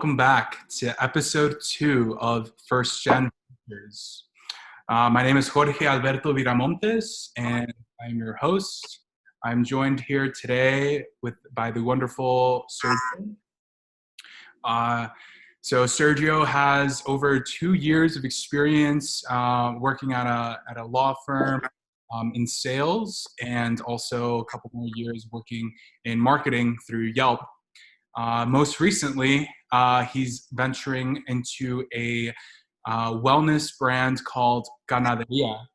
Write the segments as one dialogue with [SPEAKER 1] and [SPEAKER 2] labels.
[SPEAKER 1] welcome back to episode 2 of First Gen Ventures. My name is Jorge Alberto Viramontes, and I'm your host. I'm joined here today by the wonderful Sergio. So Sergio has over 2 years of experience working at a law firm in sales, and also a couple more years working in marketing through Yelp. Most recently, he's venturing into a wellness brand called Ganaderia,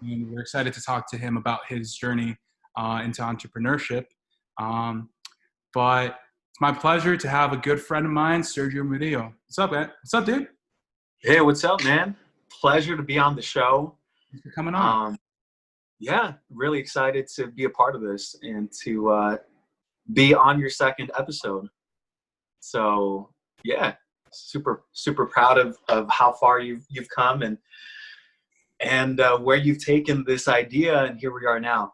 [SPEAKER 1] and we're excited to talk to him about his journey into entrepreneurship. But it's my pleasure to have a good friend of mine, Sergio Murillo. What's up, man? What's up, dude?
[SPEAKER 2] Hey, what's up, man? Pleasure to be on the show.
[SPEAKER 1] Thanks for coming on.
[SPEAKER 2] Yeah, really excited to be a part of this and to be on your second episode. So yeah, super proud of how far you've come and where you've taken this idea, and here we are now,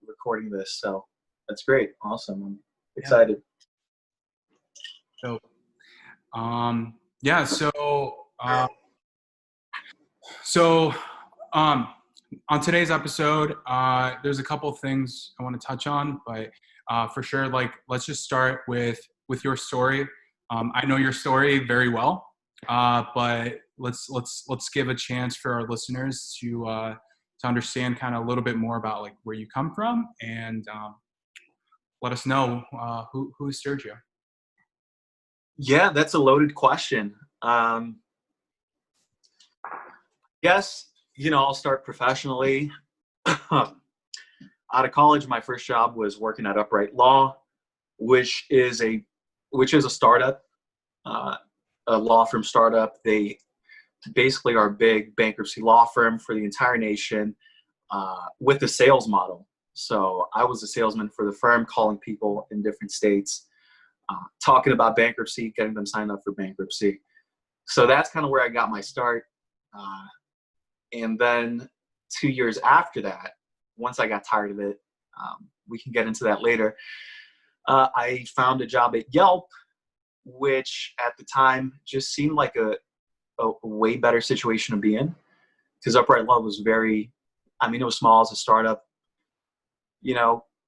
[SPEAKER 2] recording this. So that's great. Awesome. I'm excited.
[SPEAKER 1] So, on today's episode, there's a couple things I want to touch on, but for sure, let's just start with your story. I know your story very well, but let's give a chance for our listeners to understand kind of a little bit more about where you come from, and let us know who is Sergio.
[SPEAKER 2] Yeah, that's a loaded question. Yes, I'll start professionally. Out of college, my first job was working at UpRight Law, which is a startup, a law firm startup. They basically are a big bankruptcy law firm for the entire nation, with a sales model. So I was a salesman for the firm, calling people in different states, talking about bankruptcy, getting them signed up for bankruptcy. So that's kind of where I got my start. And then 2 years after that, once I got tired of it, we can get into that later, I found a job at Yelp, which at the time just seemed like a way better situation to be in, because UpRight Law was it was small as a startup,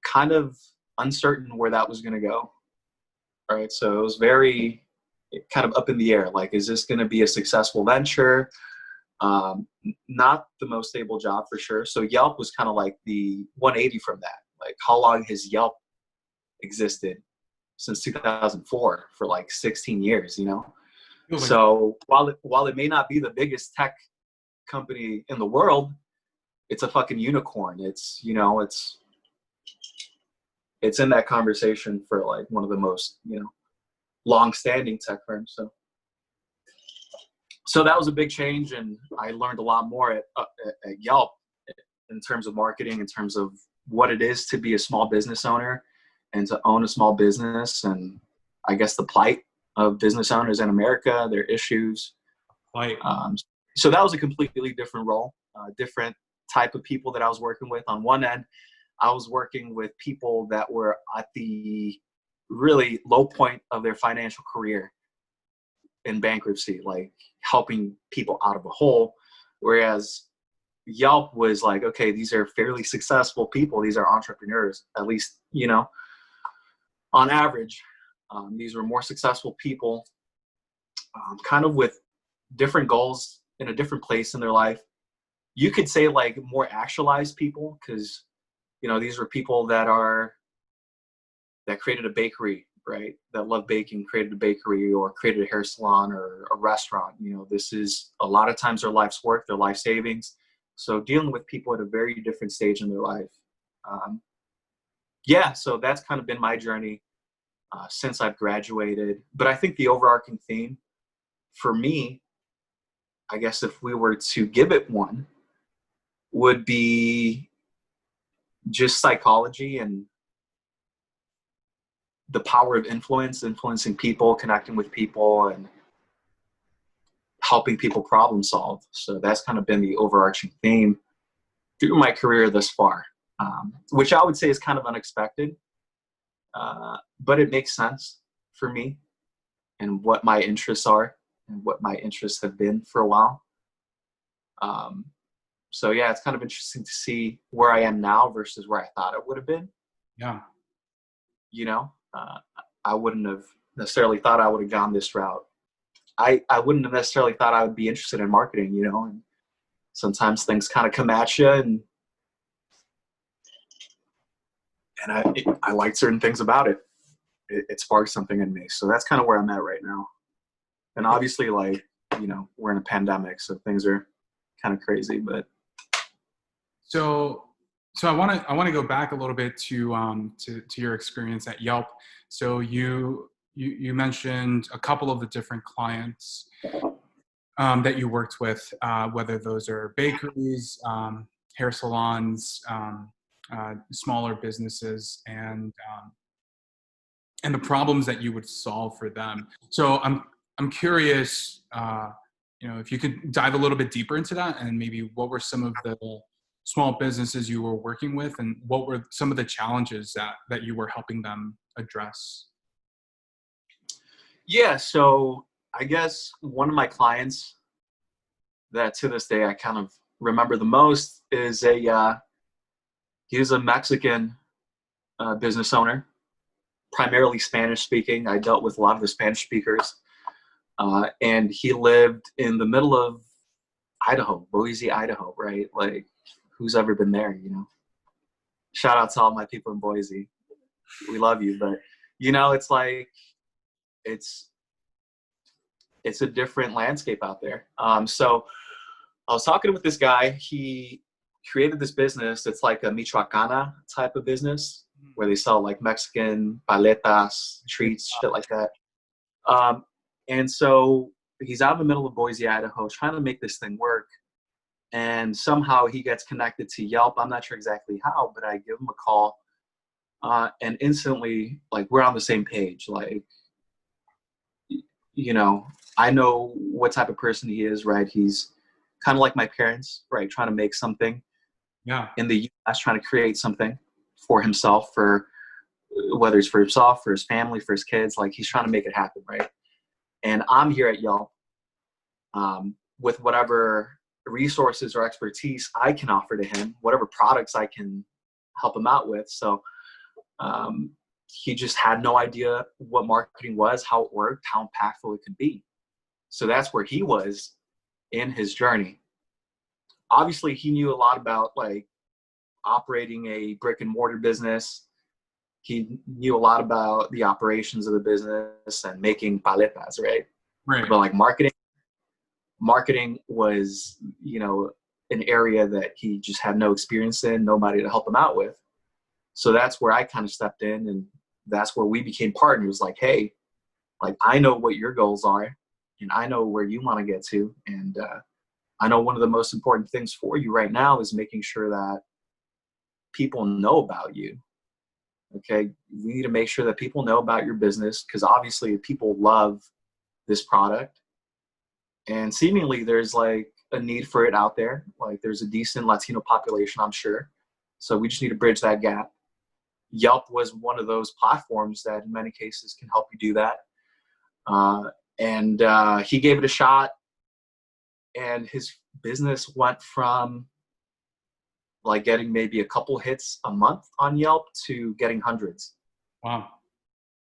[SPEAKER 2] kind of uncertain where that was going to go. All right. So it was very kind of up in the air. Is this going to be a successful venture? Not the most stable job for sure. So Yelp was kind of like the 180 from that. How long has Yelp existed? Since 2004, for 16 years, So while it may not be the biggest tech company in the world, it's a fucking unicorn. It's it's in that conversation for one of the most long-standing tech firms. So that was a big change, and I learned a lot more at Yelp in terms of marketing, in terms of what it is to be a small business owner and to own a small business, and I guess the plight of business owners in America, their issues. So that was a completely different role, different type of people that I was working with. On one end, I was working with people that were at the really low point of their financial career in bankruptcy, helping people out of a hole. Whereas Yelp was okay, these are fairly successful people. These are entrepreneurs, at least, on average. These were more successful people, kind of with different goals in a different place in their life. You could say more actualized people, because, these were people that created a bakery, right? That love baking, created a bakery, or created a hair salon or a restaurant. This is a lot of times their life's work, their life savings. So dealing with people at a very different stage in their life. So that's kind of been my journey since I've graduated. But I think the overarching theme for me, I guess if we were to give it one, would be just psychology and the power of influencing people, connecting with people, and helping people problem solve. So that's kind of been the overarching theme through my career thus far, which I would say is kind of unexpected, but it makes sense for me. and what my interests are and what my interests have been for a while. So yeah, it's kind of interesting to see where I am now versus where I thought it would have been.
[SPEAKER 1] Yeah.
[SPEAKER 2] You know, I wouldn't have necessarily thought I would have gone this route. I wouldn't have necessarily thought I would be interested in marketing, you know, and sometimes things kind of come at you, and I like certain things about it. It sparks something in me. So that's kind of where I'm at right now. And obviously, like, you know, we're in a pandemic, so things are kind of crazy, but.
[SPEAKER 1] So I want to go back a little bit to your experience at Yelp. So you mentioned a couple of the different clients that you worked with, whether those are bakeries, hair salons, smaller businesses, and the problems that you would solve for them. So I'm curious, you know, if you could dive a little bit deeper into that, and maybe what were some of the small businesses you were working with, and what were some of the challenges that you were helping them address?
[SPEAKER 2] Yeah, so I guess one of my clients that to this day I kind of remember the most is he was a Mexican business owner, primarily Spanish speaking. I dealt with a lot of the Spanish speakers, and he lived in the middle of Idaho, Boise, Idaho, right? Like, who's ever been there, you know? Shout out to all my people in Boise. We love you, but you know, it's like, it's a different landscape out there. So I was talking with this guy. He created this business that's like a Michoacana type of business where they sell like Mexican paletas, treats, shit like that. And so he's out in the middle of Boise, Idaho, trying to make this thing work. And somehow he gets connected to Yelp. I'm not sure exactly how, but I give him a call, and instantly, like, we're on the same page. Like, you know, I know what type of person he is, right? He's kind of like my parents, right? Trying to make something in the U.S., trying to create something for himself, for whether it's for himself, for his family, for his kids. Like, he's trying to make it happen, right? And I'm here at Yelp with whatever resources or expertise I can offer to him, whatever products I can help him out with. So he just had no idea what marketing was, how it worked, how impactful it could be. So that's where he was in his journey. Obviously, he knew a lot about like operating a brick and mortar business. He knew a lot about the operations of the business and making paletas, right?
[SPEAKER 1] Right.
[SPEAKER 2] But like marketing was, you know, an area that he just had no experience in, nobody to help him out with. So that's where I kind of stepped in, and that's where we became partners. Like, hey, like, I know what your goals are, and I know where you want to get to. And I know one of the most important things for you right now is making sure that people know about you. Okay. We need to make sure that people know about your business, because obviously people love this product. And seemingly there's like a need for it out there. Like, there's a decent Latino population, I'm sure. So we just need to bridge that gap. Yelp was one of those platforms that in many cases can help you do that. And he gave it a shot, and his business went from like getting maybe a couple hits a month on Yelp to getting hundreds.
[SPEAKER 1] Wow.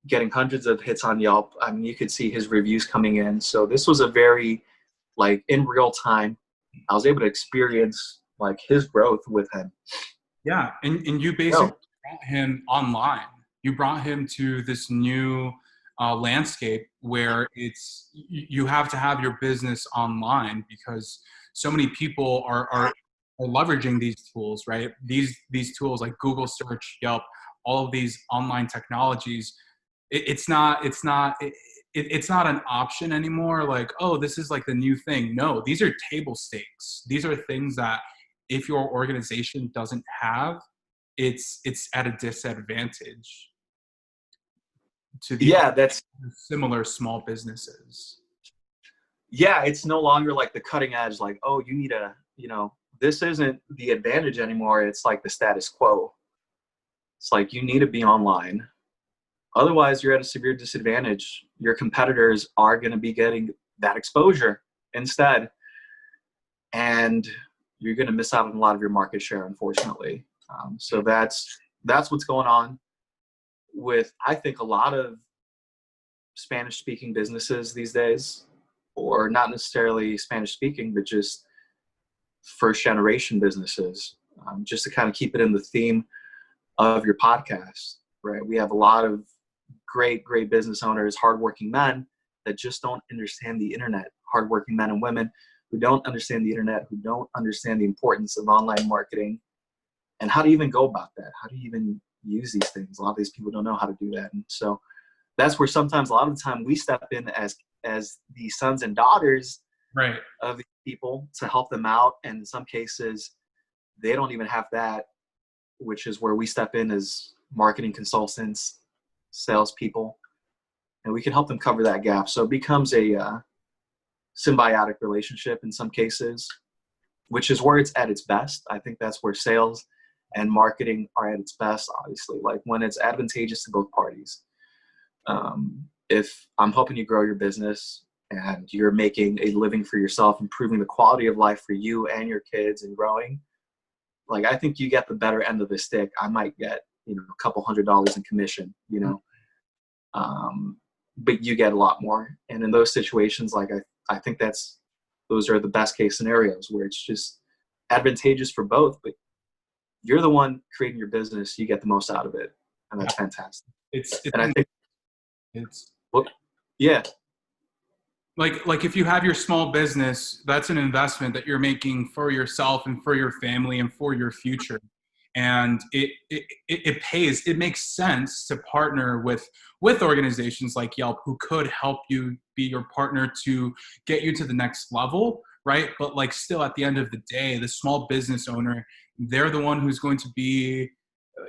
[SPEAKER 2] Getting hundreds of hits on Yelp. I mean, you could see his reviews coming in. So this was a very, like, in real time, I was able to experience like his growth with him.
[SPEAKER 1] Yeah. And you basically brought him online. You brought him to this new landscape where you have to have your business online, because so many people are leveraging these tools, right? These tools like Google search, Yelp, all of these online technologies. It's not an option anymore. Like, oh, this is like the new thing. No, these are table stakes. These are things that if your organization doesn't have, it's at a disadvantage to the
[SPEAKER 2] that's
[SPEAKER 1] similar small businesses.
[SPEAKER 2] Yeah, it's no longer like the cutting edge, like, oh, you need this isn't the advantage anymore. It's like the status quo. It's like, you need to be online. Otherwise, you're at a severe disadvantage. Your competitors are going to be getting that exposure instead, and you're going to miss out on a lot of your market share, unfortunately. So that's what's going on with, I think, a lot of Spanish-speaking businesses these days, or not necessarily Spanish-speaking, but just first-generation businesses. Just to kind of keep it in the theme of your podcast, right? We have a lot of great business owners, hardworking men that just don't understand the internet. Hardworking men and women who don't understand the internet, who don't understand the importance of online marketing and how to even go about that. How do you even use these things? A lot of these people don't know how to do that. And so that's where sometimes a lot of the time we step in as the sons and daughters
[SPEAKER 1] Right.
[SPEAKER 2] of these people to help them out. And in some cases, they don't even have that, which is where we step in as marketing consultants, salespeople, and we can help them cover that gap. So it becomes a symbiotic relationship in some cases, which is where it's at its best. I think that's where sales and marketing are at its best, obviously, like when it's advantageous to both parties. If I'm helping you grow your business and you're making a living for yourself, improving the quality of life for you and your kids and growing, like, I think you get the better end of the stick. I might get, a couple $100 in commission, but you get a lot more. And in those situations, like, I think those are the best case scenarios where it's just advantageous for both, but you're the one creating your business. You get the most out of it. And that's fantastic. And I think
[SPEAKER 1] it's,
[SPEAKER 2] well, yeah.
[SPEAKER 1] Like if you have your small business, that's an investment that you're making for yourself and for your family and for your future. And it pays. It makes sense to partner with organizations like Yelp, who could help you, be your partner to get you to the next level, right? But like, still, at the end of the day, the small business owner, they're the one who's going to be,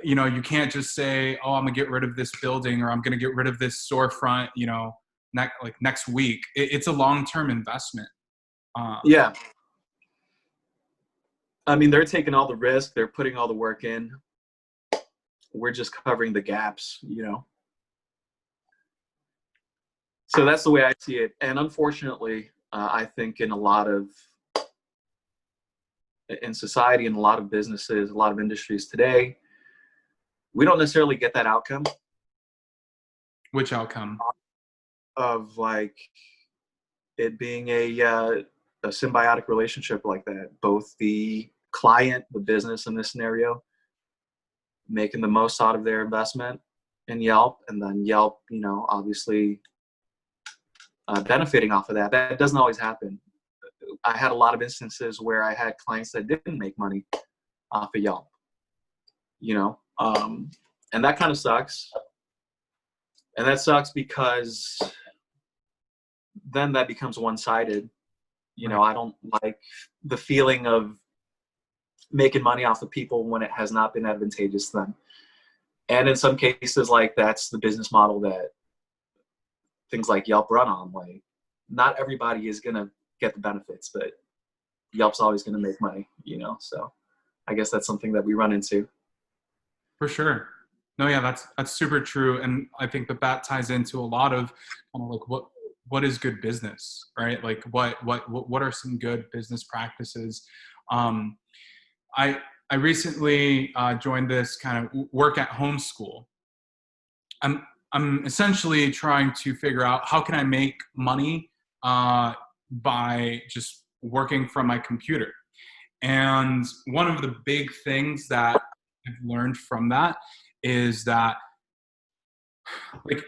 [SPEAKER 1] you can't just say, oh, I'm gonna get rid of this building, or I'm gonna get rid of this storefront, next week. It's a long-term investment.
[SPEAKER 2] Yeah. I mean, they're taking all the risk. They're putting all the work in. We're just covering the gaps, So that's the way I see it. And unfortunately, I think in society, in a lot of businesses, a lot of industries today, we don't necessarily get that outcome.
[SPEAKER 1] Which outcome?
[SPEAKER 2] Of like it being a symbiotic relationship like that. Both the client, the business in this scenario, making the most out of their investment in Yelp, and then Yelp, obviously benefiting off of that. That doesn't always happen. I had a lot of instances where I had clients that didn't make money off of Yelp, and that kind of sucks. And that sucks because then that becomes one-sided. I don't like the feeling of making money off of people when it has not been advantageous to them. And in some cases, like, that's the business model that things like Yelp run on. Like, not everybody is going to get the benefits, but Yelp's always going to make money, so I guess that's something that we run into.
[SPEAKER 1] For sure. No, yeah, that's super true. And I think that ties into a lot of kind of like what is good business, right? Like what are some good business practices? I recently joined this kind of work at home school. I'm essentially trying to figure out how can I make money by just working from my computer. And one of the big things that I've learned from that is that, like,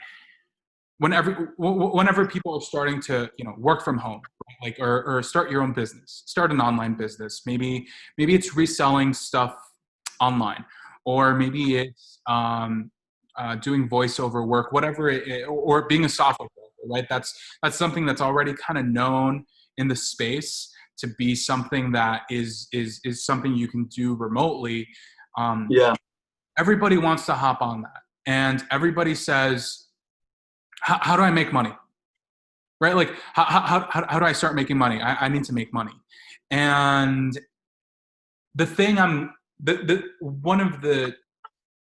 [SPEAKER 1] whenever people are starting to work from home, right? Like, or start your own business, start an online business, maybe it's reselling stuff online, or maybe it's doing voiceover work, whatever or being a software developer, right? That's something that's already kind of known in the space to be something that is something you can do remotely.
[SPEAKER 2] Yeah.
[SPEAKER 1] Everybody wants to hop on that, and everybody says, how do I make money? Right? Like, how do I start making money? I need to make money. And the thing one of the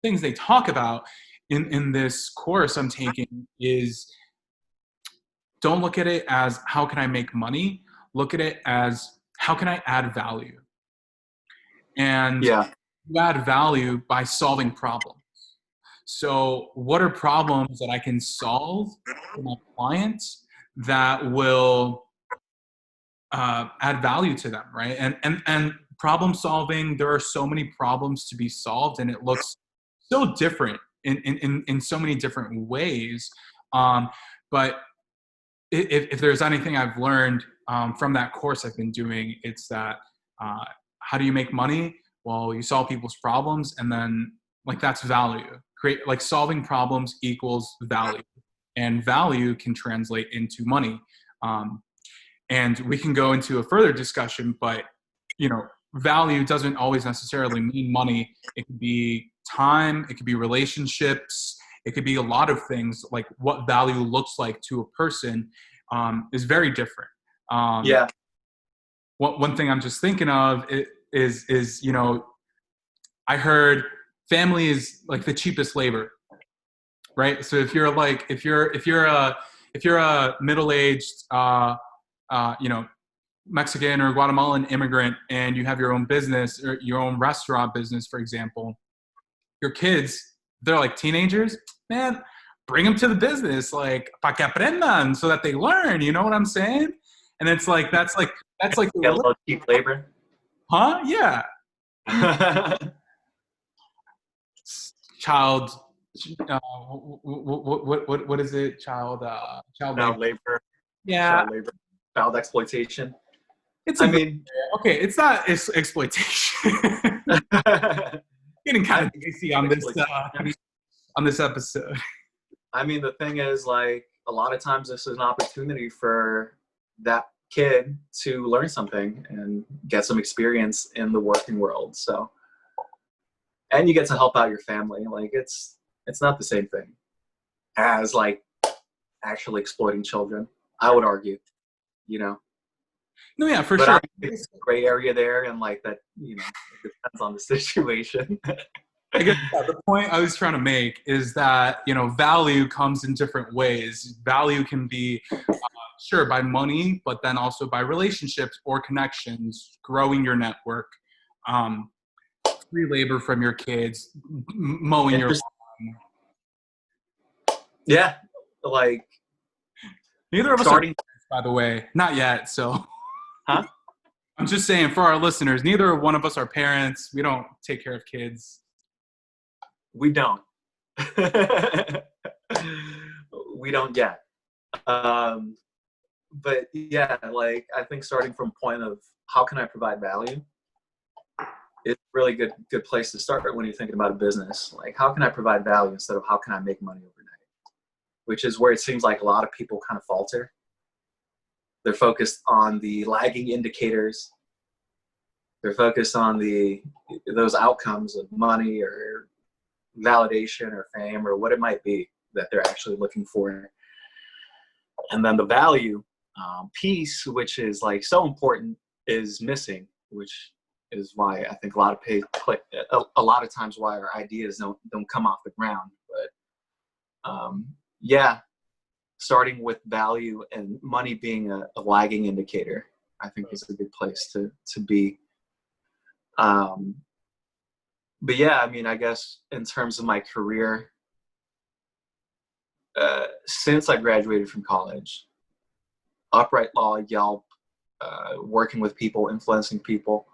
[SPEAKER 1] things they talk about in this course I'm taking is, don't look at it as how can I make money? Look at it as how can I add value? And
[SPEAKER 2] Yeah.
[SPEAKER 1] you add value by solving problems. So what are problems that I can solve for my clients that will add value to them, right? And problem solving, there are so many problems to be solved, and it looks so different in so many different ways. But if there's anything I've learned from that course I've been doing, it's that how do you make money? Well, you solve people's problems, and then like that's value. Create like solving problems equals value, and value can translate into money. And we can go into a further discussion, but value doesn't always necessarily mean money. It could be time, it could be relationships, it could be a lot of things. Like what value looks like to a person is very different.
[SPEAKER 2] Yeah.
[SPEAKER 1] One thing I'm just thinking of is I heard family is like the cheapest labor, right? So if you're a middle-aged Mexican or Guatemalan immigrant, and you have your own business or your own restaurant business, for example, your kids, they're like teenagers, man, bring them to the business, like, pa que aprendan, so that they learn, you know what I'm saying? And it's like, that's like,
[SPEAKER 2] Get a little cheap labor.
[SPEAKER 1] huh? Yeah. Child, what is it? Child
[SPEAKER 2] labor.
[SPEAKER 1] Yeah.
[SPEAKER 2] Child labor. Child exploitation.
[SPEAKER 1] Okay, it's not exploitation. Getting kind of dicey on this episode.
[SPEAKER 2] I mean, the thing is, like, a lot of times this is an opportunity for that kid to learn something and get some experience in the working world. So, and you get to help out your family. Like, it's not the same thing as like actually exploiting children, I would argue,
[SPEAKER 1] No, yeah, for
[SPEAKER 2] but
[SPEAKER 1] sure.
[SPEAKER 2] It's a gray area there, and like that, it depends on the situation.
[SPEAKER 1] I guess the point I was trying to make is that, value comes in different ways. Value can be, sure, by money, but then also by relationships or connections, growing your network, free labor from your kids, mowing your lawn.
[SPEAKER 2] Yeah, like
[SPEAKER 1] neither of us are, by the way, not yet. So,
[SPEAKER 2] huh?
[SPEAKER 1] I'm just saying for our listeners, neither one of us are parents. We don't take care of kids.
[SPEAKER 2] We don't. We don't yet. But yeah, like I think starting from point of how can I provide value, it's a really good place to start when you're thinking about a business. Like, how can I provide value instead of how can I make money overnight? Which is where it seems like a lot of people kind of falter. They're focused on the lagging indicators. They're focused on those outcomes of money or validation or fame or what it might be that they're actually looking for. And then the value piece, which is like so important, is missing, which is why I think a lot of times why our ideas don't come off the ground. But yeah, starting with value and money being a lagging indicator, I think is a good place to be. But yeah, I mean, I guess in terms of my career, since I graduated from college, UpRight Law, Yelp, working with people, influencing people,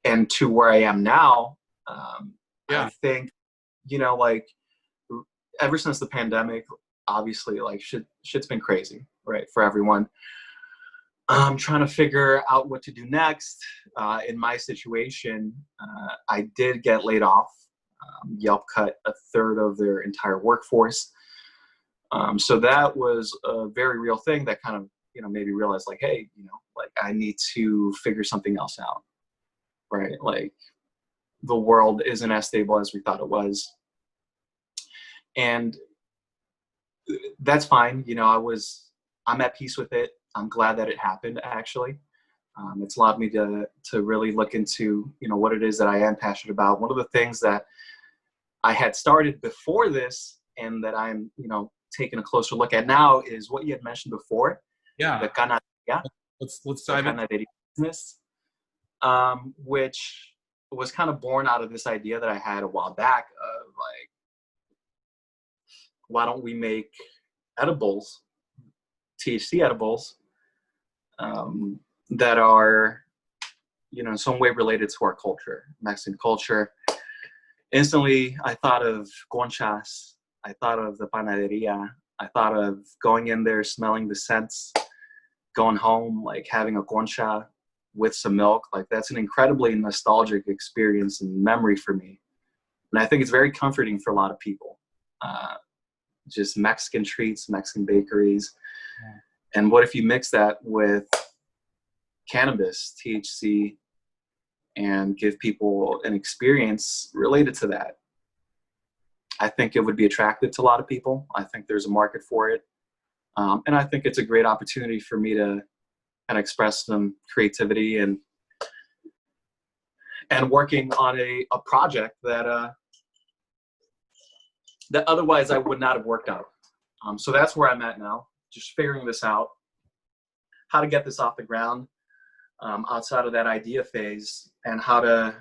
[SPEAKER 2] and to where I am now, I think, like ever since the pandemic, obviously, like shit's been crazy, right, for everyone. I'm trying to figure out what to do next. In my situation, I did get laid off. Yelp cut a third of their entire workforce. So that was a very real thing that kind of, made me realize like, hey, like I need to figure something else out, right? Like the world isn't as stable as we thought it was. And that's fine. I'm at peace with it. I'm glad that it happened, actually. It's allowed me to really look into, what it is that I am passionate about. One of the things that I had started before this and that I'm, taking a closer look at now is what you had mentioned before, the
[SPEAKER 1] Yeah.
[SPEAKER 2] canadería,
[SPEAKER 1] Let's
[SPEAKER 2] the
[SPEAKER 1] dive in.
[SPEAKER 2] canadería business, which was kind of born out of this idea that I had a while back of like, why don't we make edibles, THC edibles, that are, in some way related to our culture, Mexican culture. Instantly, I thought of conchas. I thought of the panaderia. I thought of going in there, smelling the scents, going home, like having a concha with some milk. Like that's an incredibly nostalgic experience and memory for me. And I think it's very comforting for a lot of people. Just Mexican treats, Mexican bakeries. Yeah. And what if you mix that with cannabis, THC, and give people an experience related to that? I think it would be attractive to a lot of people. I think there's a market for it. And I think it's a great opportunity for me to kind of express some creativity and working on a project that that otherwise I would not have worked out. So that's where I'm at now, just figuring this out, how to get this off the ground outside of that idea phase, and how to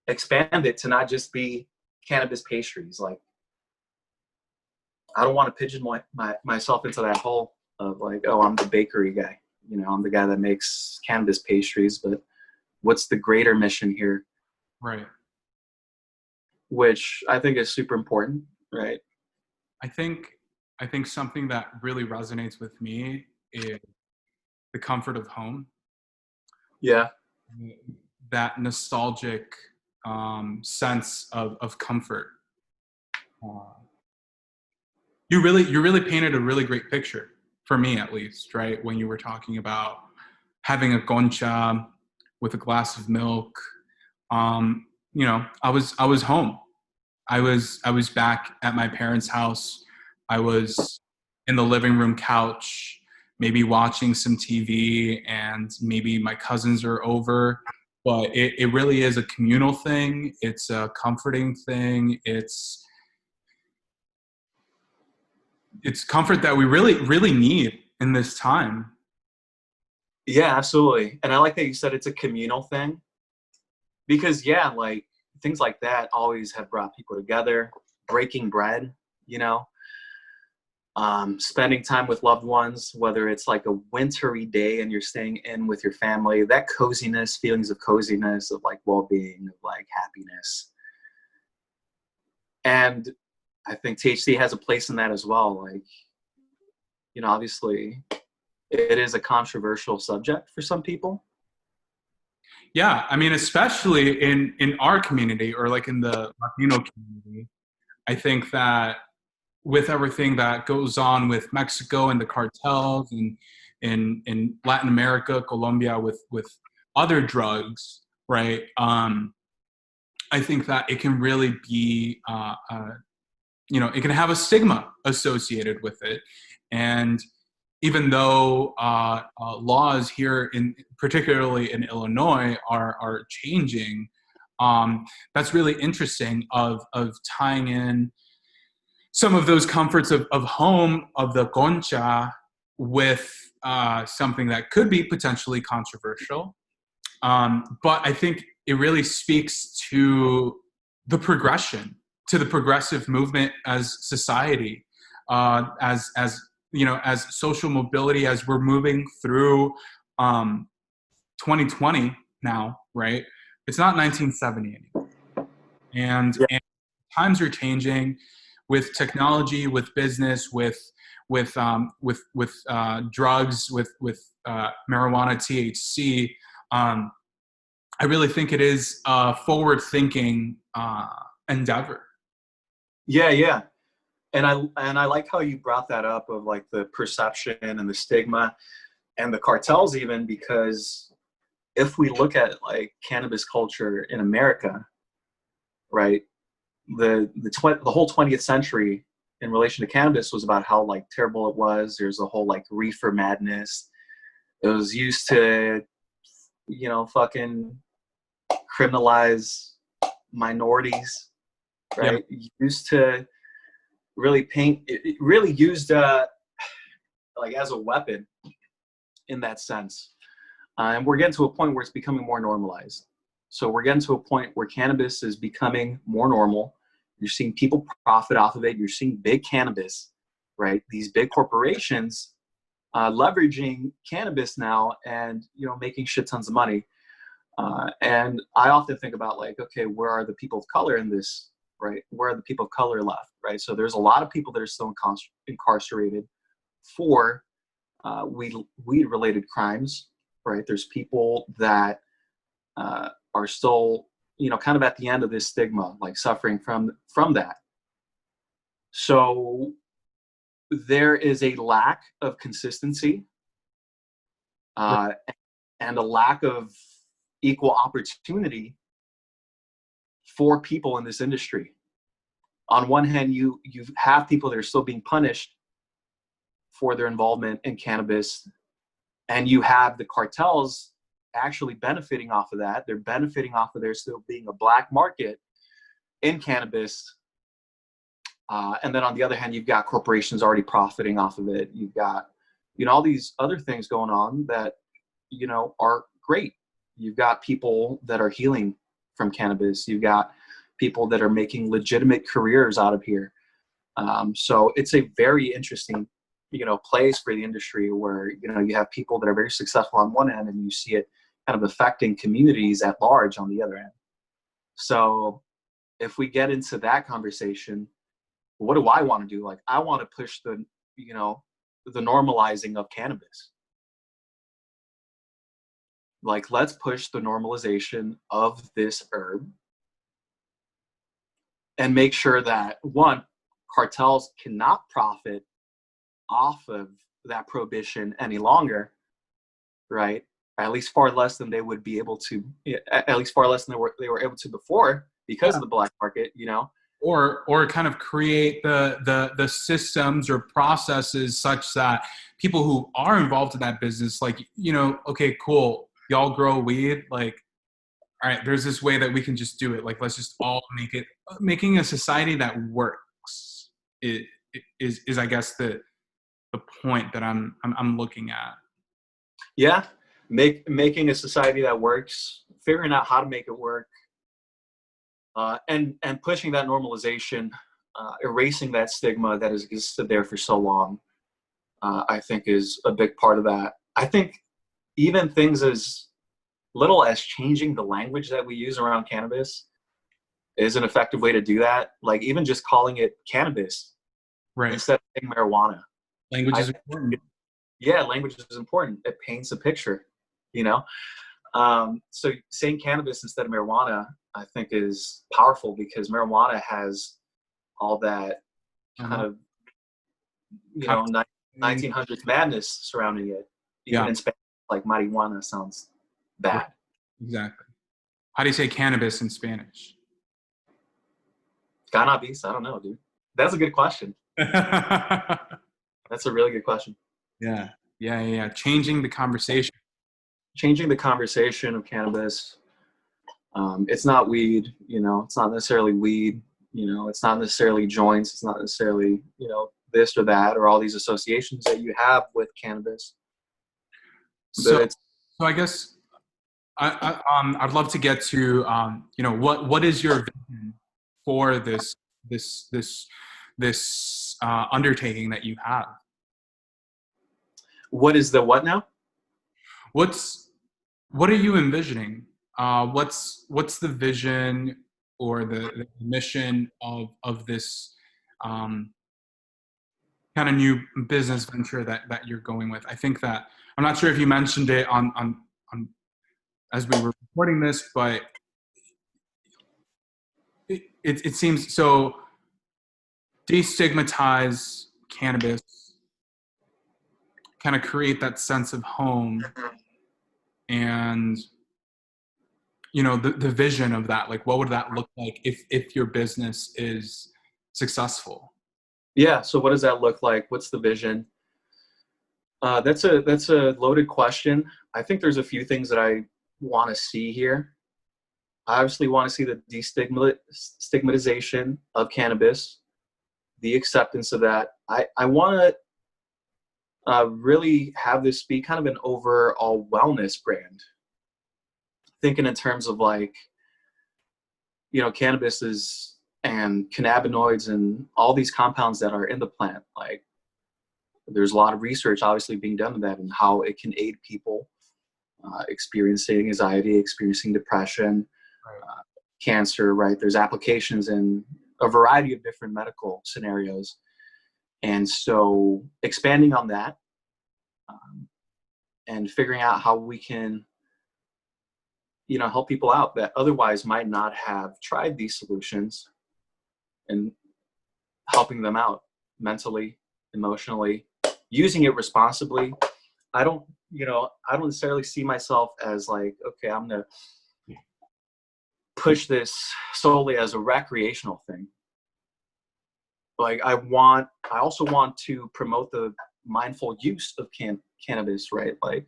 [SPEAKER 2] expand it to not just be cannabis pastries. Like, I don't want to pigeonhole myself into that hole of like, oh, I'm the bakery guy. I'm the guy that makes cannabis pastries, but what's the greater mission here?
[SPEAKER 1] Right.
[SPEAKER 2] Which I think is super important, right?
[SPEAKER 1] I think something that really resonates with me is the comfort of home.
[SPEAKER 2] Yeah.
[SPEAKER 1] That nostalgic sense of comfort. You really painted a really great picture, for me at least, right? When you were talking about having a concha with a glass of milk. I was home. I was back at my parents' house. I was in the living room couch, maybe watching some TV, and maybe my cousins are over. But it really is a communal thing. It's a comforting thing. It's comfort that we really need in this time.
[SPEAKER 2] Yeah, absolutely. And I like that you said it's a communal thing, because like things like that always have brought people together. Breaking bread, spending time with loved ones, whether it's like a wintry day and you're staying in with your family, that coziness, feelings of coziness, of like well-being, of like happiness. And I think THC has a place in that as well. Like, obviously it is a controversial subject for some people.
[SPEAKER 1] Yeah, I mean, especially in our community, or like in the Latino community, I think that with everything that goes on with Mexico and the cartels, and in Latin America, Colombia, with other drugs, right? I think that it can really be, it can have a stigma associated with it. And even though laws here, particularly in Illinois, are changing, that's really interesting of tying in some of those comforts of home, of the concha, with something that could be potentially controversial. But I think it really speaks to the progression, to the progressive movement as society, as social mobility, as we're moving through 2020 now, right? It's not 1970 anymore. And times are changing with technology, with business, with drugs, with marijuana, THC. I really think it is a forward-thinking endeavor.
[SPEAKER 2] Yeah. And I like how you brought that up of like the perception and the stigma and the cartels, even, because if we look at like cannabis culture in America, right, the whole 20th century in relation to cannabis was about how like terrible it was. There's a whole like reefer madness. It was used to, fucking criminalize minorities,
[SPEAKER 1] Yeah.
[SPEAKER 2] right? Used to really paint, it really used like as a weapon in that sense. And we're getting to a point where it's becoming more normalized. So we're getting to a point where cannabis is becoming more normal. You're seeing people profit off of it. You're seeing big cannabis, right? These big corporations leveraging cannabis now and, you know, making shit tons of money. And I often think about like, okay, where are the people of color in this, right? Where are the people of color left, right? So there's a lot of people that are still incarcerated for weed-related crimes, right? There's people that are still, you know, kind of at the end of this stigma, like suffering from that. So there is a lack of consistency and a lack of equal opportunity for people in this industry. On one hand, you have people that are still being punished for their involvement in cannabis, and you have the cartels actually benefiting off of that. They're benefiting off of there still being a black market in cannabis. And then on the other hand, you've got corporations already profiting off of it. You've got, you know, all these other things going on that, you know, are great. You've got people that are healing from cannabis. You've got people that are making legitimate careers out of here. So it's a very interesting, you know, place for the industry where, you know, you have people that are very successful on one end and you see it kind of affecting communities at large on the other end. So if we get into that conversation, what do I want to do? Like, I want to push the, you know, the normalizing of cannabis. Like, let's push the normalization of this herb and make sure that, one, cartels cannot profit off of that prohibition any longer, right? At least far less than they would be able to, at least far less than they were able to before because of the black market, you know?
[SPEAKER 1] Or kind of create the systems or processes such that people who are involved in that business, like, you know, okay, cool, y'all grow weed, like, all right, there's this way that we can just do it. Like, let's just all making a society that works is I guess the point that I'm looking at.
[SPEAKER 2] Yeah, making a society that works, figuring out how to make it work, and pushing that normalization, erasing that stigma that has existed there for so long, I think is a big part of that. I think even things as little as changing the language that we use around cannabis is an effective way to do that. Like even just calling it cannabis instead of saying marijuana.
[SPEAKER 1] Language is important.
[SPEAKER 2] Yeah, language is important. It paints a picture, you know? So saying cannabis instead of marijuana, I think is powerful because marijuana has all that kind of, you know, 1900s madness surrounding it. Even in Spanish, like marijuana sounds bad.
[SPEAKER 1] Exactly. How do you say cannabis in Spanish?
[SPEAKER 2] Cannabis? I don't know, dude. That's a good question. That's a really good question.
[SPEAKER 1] Yeah. Changing the conversation.
[SPEAKER 2] Changing the conversation of cannabis. It's not weed, you know, it's not necessarily weed, you know, it's not necessarily joints, it's not necessarily, you know, this or that, or all these associations that you have with cannabis.
[SPEAKER 1] So I guess I'd love to get to, you know, what is your vision for this undertaking that you have?
[SPEAKER 2] What is the what now?
[SPEAKER 1] What are you envisioning? What's the vision or the mission of this kind of new business venture that you're going with? I think that I'm not sure if you mentioned it on as we were recording this, but it seems so. Destigmatize cannabis, kind of create that sense of home, and you know the vision of that. Like, what would that look like if your business is successful?
[SPEAKER 2] Yeah. So what does that look like? What's the vision? That's a loaded question. I think there's a few things that I want to see here. I obviously want to see the destigmatization of cannabis, the acceptance of that. I want to really have this be kind of an overall wellness brand. Thinking in terms of like, cannabis is and cannabinoids and all these compounds that are in the plant. Like, there's a lot of research obviously being done on that and how it can aid people experiencing anxiety, experiencing depression,
[SPEAKER 1] Right.
[SPEAKER 2] cancer, right? There's applications in a variety of different medical scenarios. And so expanding on that and figuring out how we can, help people out that otherwise might not have tried these solutions, and helping them out mentally, emotionally, using it responsibly. I don't necessarily see myself as like, okay, I'm going to push this solely as a recreational thing. Like I also want to promote the mindful use of cannabis, right? Like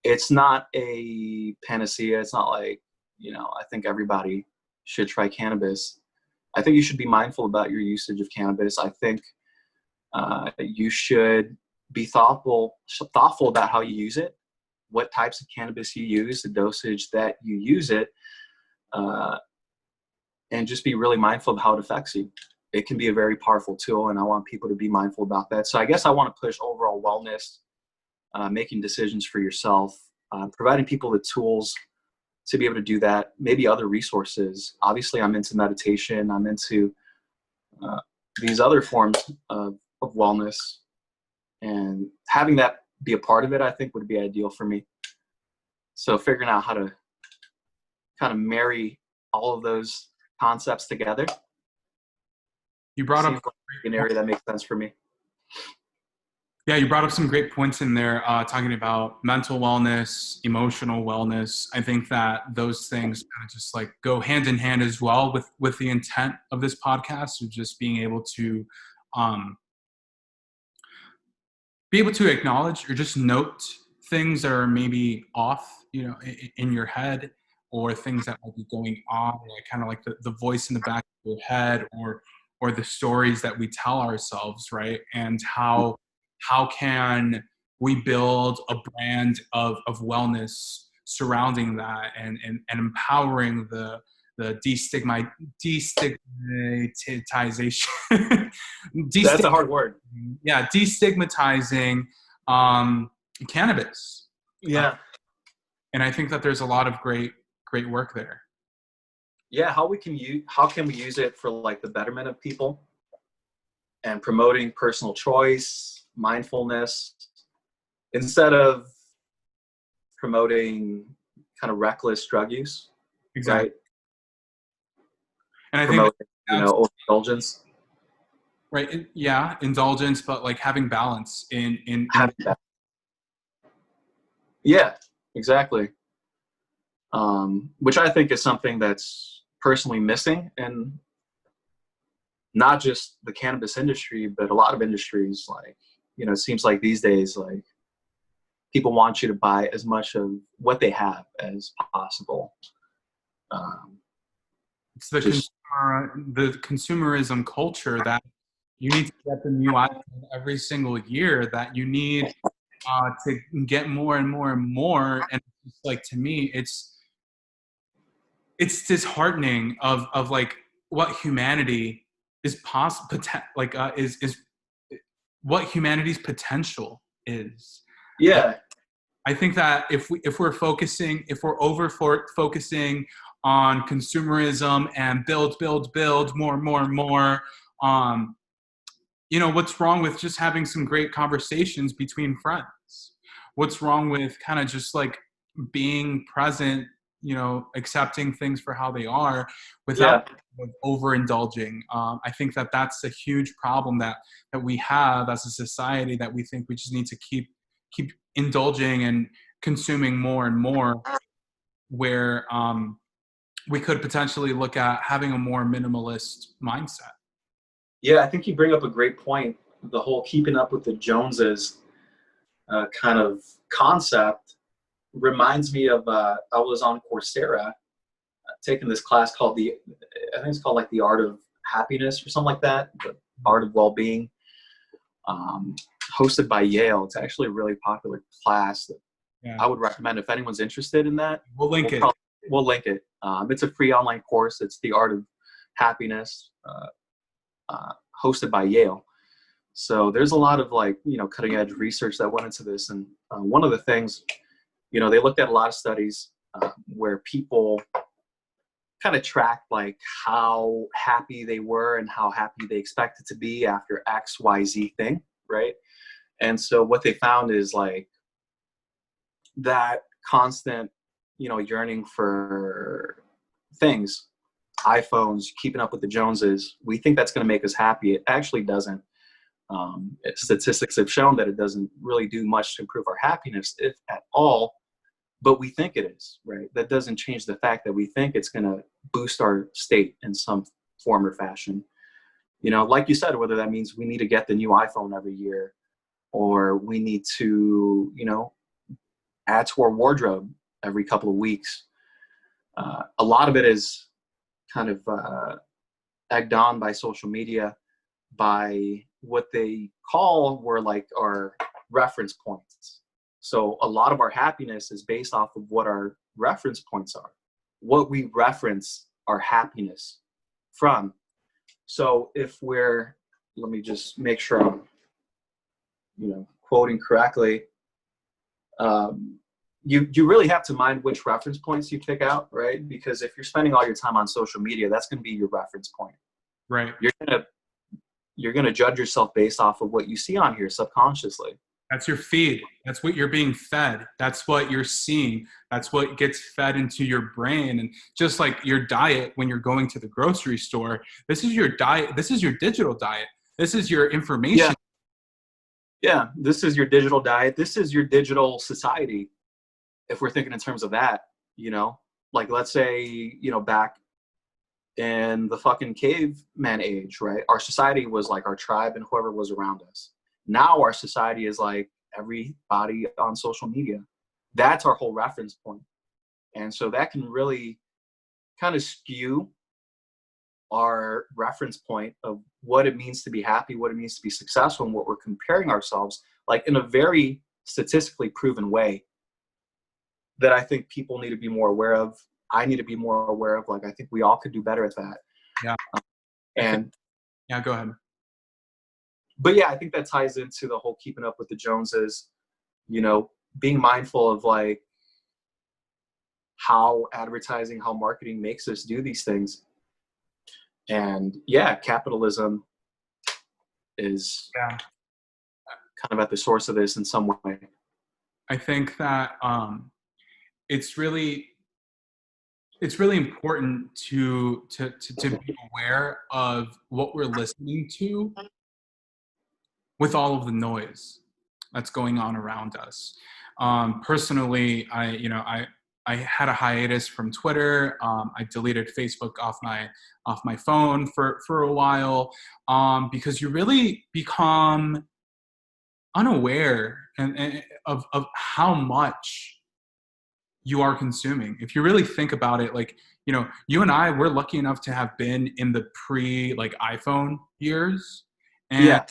[SPEAKER 2] it's not a panacea. It's not like, I think everybody should try cannabis. I think you should be mindful about your usage of cannabis. I think you should be thoughtful about how you use it, what types of cannabis you use, the dosage that you use it, and just be really mindful of how it affects you. It can be a very powerful tool, and I want people to be mindful about that. So I guess I want to push overall wellness, making decisions for yourself, providing people the tools to be able to do that, maybe other resources. Obviously, I'm into meditation. I'm into these other forms of wellness, and having that be a part of it, I think would be ideal for me. So figuring out how to kind of marry all of those concepts together.
[SPEAKER 1] You brought up
[SPEAKER 2] an area that makes sense for me.
[SPEAKER 1] Yeah, you brought up some great points in there, talking about mental wellness, emotional wellness. I think that those things kind of just like go hand in hand as well with the intent of this podcast, of just being able to acknowledge or just note things that are maybe off, in your head, or things that might be going on, like kind of like the voice in the back of your head, or the stories that we tell ourselves, right? And how can we build a brand of wellness surrounding that, and empowering the destigmatization.
[SPEAKER 2] That's a hard word.
[SPEAKER 1] Yeah, destigmatizing cannabis.
[SPEAKER 2] Yeah.
[SPEAKER 1] And I think that there's a lot of great work there.
[SPEAKER 2] Yeah, how can we use it for like the betterment of people and promoting personal choice, mindfulness, instead of promoting kind of reckless drug use.
[SPEAKER 1] Exactly.
[SPEAKER 2] Right?
[SPEAKER 1] And I think
[SPEAKER 2] overindulgence.
[SPEAKER 1] Right. Yeah, indulgence, but like having balance in
[SPEAKER 2] Yeah, exactly. Which I think is something that's personally missing in not just the cannabis industry, but a lot of industries. Like, it seems like these days, like people want you to buy as much of what they have as possible.
[SPEAKER 1] It's the consumerism culture that you need to get the new iPhone every single year, that you need to get more and more and more. And it's like, to me, it's disheartening of like what humanity is possible, like is what humanity's potential is.
[SPEAKER 2] Yeah.
[SPEAKER 1] I think that if we're over focusing on consumerism and build more and more and more, what's wrong with just having some great conversations between friends? What's wrong with kind of just like being present, accepting things for how they are without overindulging? I think that that's a huge problem that we have as a society, that we think we just need to keep indulging and consuming more and more, where we could potentially look at having a more minimalist mindset.
[SPEAKER 2] Yeah, I think you bring up a great point. The whole keeping up with the Joneses kind of concept reminds me of, I was on Coursera taken this class called I think it's called like the Art of Happiness or something like that, the Art of Well-Being, hosted by Yale. It's actually a really popular class that I would recommend if anyone's interested in that.
[SPEAKER 1] We'll link it.
[SPEAKER 2] We'll link it. It's a free online course. It's the Art of Happiness, hosted by Yale. So there's a lot of like, cutting edge research that went into this. And one of the things, they looked at a lot of studies where people kind of tracked like how happy they were and how happy they expected to be after X, Y, Z thing, right? And so what they found is like that constant, yearning for things, iPhones, keeping up with the Joneses, we think that's going to make us happy. It actually doesn't. Statistics have shown that it doesn't really do much to improve our happiness, if at all, but we think it is, right? That doesn't change the fact that we think it's going to boost our state in some form or fashion. Like you said, whether that means we need to get the new iPhone every year, or we need to, add to our wardrobe every couple of weeks. A lot of it is kind of egged on by social media, by what they were like our reference points. So a lot of our happiness is based off of what our reference points are, what we reference our happiness from. So let me just make sure I'm, quoting correctly. You really have to mind which reference points you pick out, right? Because if you're spending all your time on social media, that's going to be your reference point.
[SPEAKER 1] Right.
[SPEAKER 2] You're gonna judge yourself based off of what you see on here subconsciously.
[SPEAKER 1] That's your feed. That's what you're being fed. That's what you're seeing. That's what gets fed into your brain. And just like your diet when you're going to the grocery store, this is your diet. This is your digital diet. This is your information.
[SPEAKER 2] Yeah, this is your digital diet. This is your digital society. If we're thinking in terms of that, like let's say, back in the fucking caveman age, right? Our society was like our tribe and whoever was around us. Now our society is like everybody on social media. That's our whole reference point. And so that can really kind of skew our reference point of what it means to be happy, what it means to be successful, and what we're comparing ourselves, like in a very statistically proven way that I think people need to be more aware of. I need to be more aware of. Like, I think we all could do better at that.
[SPEAKER 1] Yeah. Yeah, go ahead.
[SPEAKER 2] But yeah, I think that ties into the whole keeping up with the Joneses, being mindful of like how advertising, how marketing makes us do these things. And yeah, capitalism is kind of at the source of this in some way.
[SPEAKER 1] I think that it's really important to be aware of what we're listening to with all of the noise that's going on around us. Personally, I had a hiatus from Twitter. I deleted Facebook off my phone for a while because you really become unaware of how much you are consuming. If you really think about it, like, you and I, we're lucky enough to have been in the iPhone years. And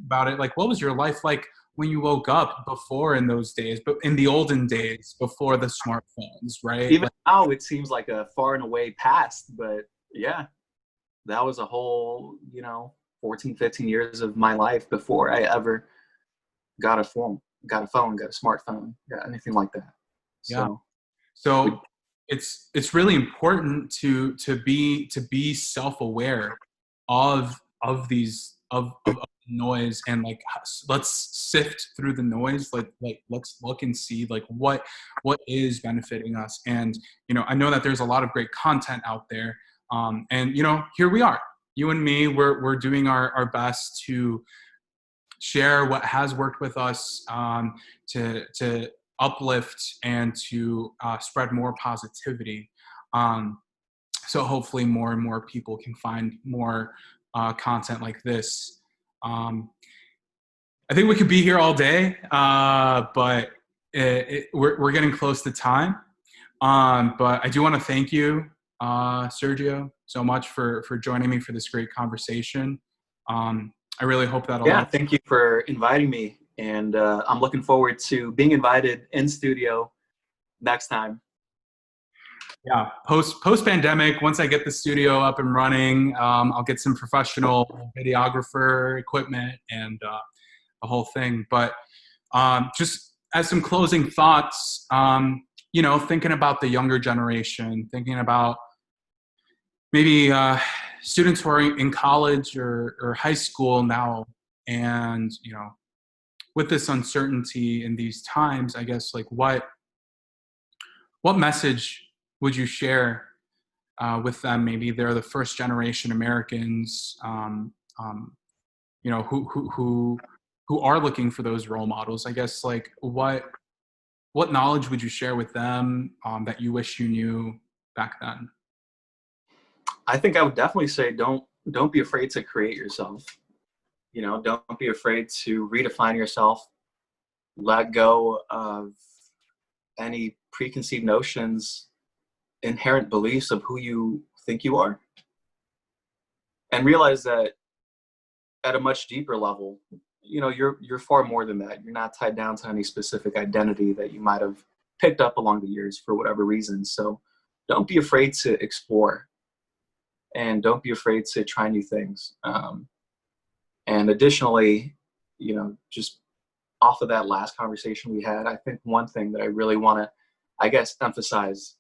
[SPEAKER 1] about it, like, what was your life like when you woke up before in those days, but in the olden days before the smartphones, right?
[SPEAKER 2] Even now it seems like a far and away past, but yeah, that was a whole, 14, 15 years of my life before I ever got a phone, got a smartphone, got anything like that.
[SPEAKER 1] So it's really important to be self-aware of these of noise, and like, let's sift through the noise, like let's look and see like what is benefiting us. And I know that there's a lot of great content out there, and here we are, you and me, we're doing our best to share what has worked with us, to uplift and to spread more positivity. So hopefully more and more people can find more content like this. I think we could be here all day, but we're getting close to time. But I do want to thank you Sergio, so much for joining me for this great conversation. I really hope that a
[SPEAKER 2] Yeah,
[SPEAKER 1] lot.
[SPEAKER 2] thank you for inviting me. And I'm looking forward to being invited in studio next time.
[SPEAKER 1] Yeah, post pandemic, once I get the studio up and running, I'll get some professional videographer equipment and the whole thing. But just as some closing thoughts, thinking about the younger generation, thinking about maybe students who are in college or high school now, and with this uncertainty in these times, I guess like what message would you share with them? Maybe they're the first generation Americans, who are looking for those role models. I guess like what knowledge would you share with them that you wish you knew back then?
[SPEAKER 2] I think I would definitely say don't be afraid to create yourself. Don't be afraid to redefine yourself. Let go of any preconceived notions, inherent beliefs of who you think you are, and realize that at a much deeper level, you're far more than that. You're not tied down to any specific identity that you might have picked up along the years for whatever reason. So don't be afraid to explore, and don't be afraid to try new things. And additionally, just off of that last conversation we had, I think one thing that I really want to, I guess, emphasize,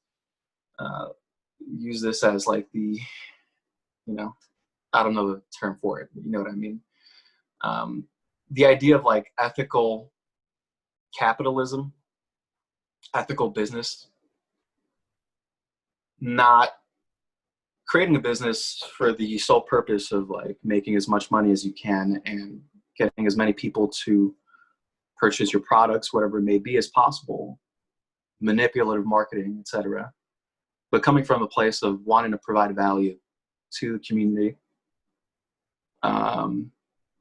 [SPEAKER 2] use this as like I don't know the term for it, but you know what I mean? The idea of like ethical capitalism, ethical business, not creating a business for the sole purpose of like making as much money as you can and getting as many people to purchase your products, whatever it may be, as possible, manipulative marketing, etc. But coming from a place of wanting to provide value to the community,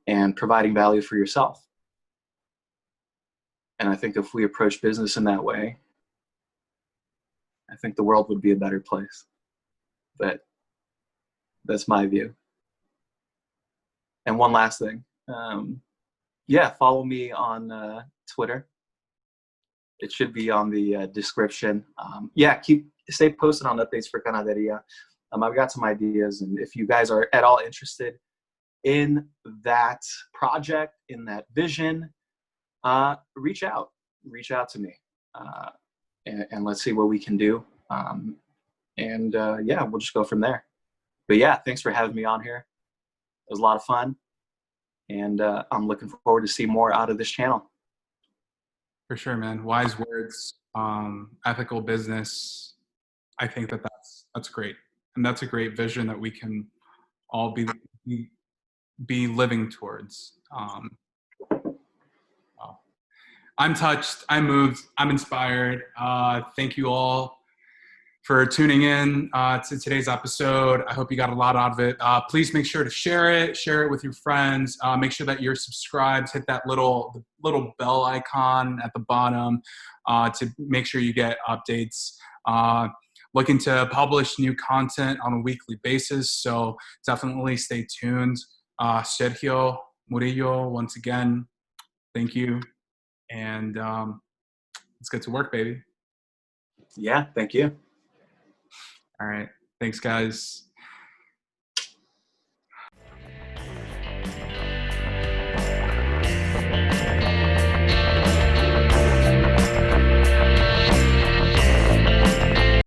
[SPEAKER 2] and providing value for yourself. And I think if we approach business in that way, I think the world would be a better place. But that's my view. And one last thing. Follow me on Twitter. It should be on the description. Stay posted on updates for Canaderia. I've got some ideas, and if you guys are at all interested in that project, in that vision, reach out to me, and let's see what we can do. We'll just go from there. But yeah, thanks for having me on here. It was a lot of fun, and I'm looking forward to see more out of this channel.
[SPEAKER 1] For sure, man. Wise words. Ethical business. I think that's great, and that's a great vision that we can all be living towards. I'm touched. I'm moved. I'm inspired. Thank you all for tuning in to today's episode. I hope you got a lot out of it. Please make sure to share it with your friends. Make sure that you're subscribed. Hit that little bell icon at the bottom to make sure you get updates. Looking to publish new content on a weekly basis, so definitely stay tuned. Sergio Murillo, once again, thank you. And let's get to work, baby.
[SPEAKER 2] Yeah, thank you.
[SPEAKER 1] All right. Thanks, guys.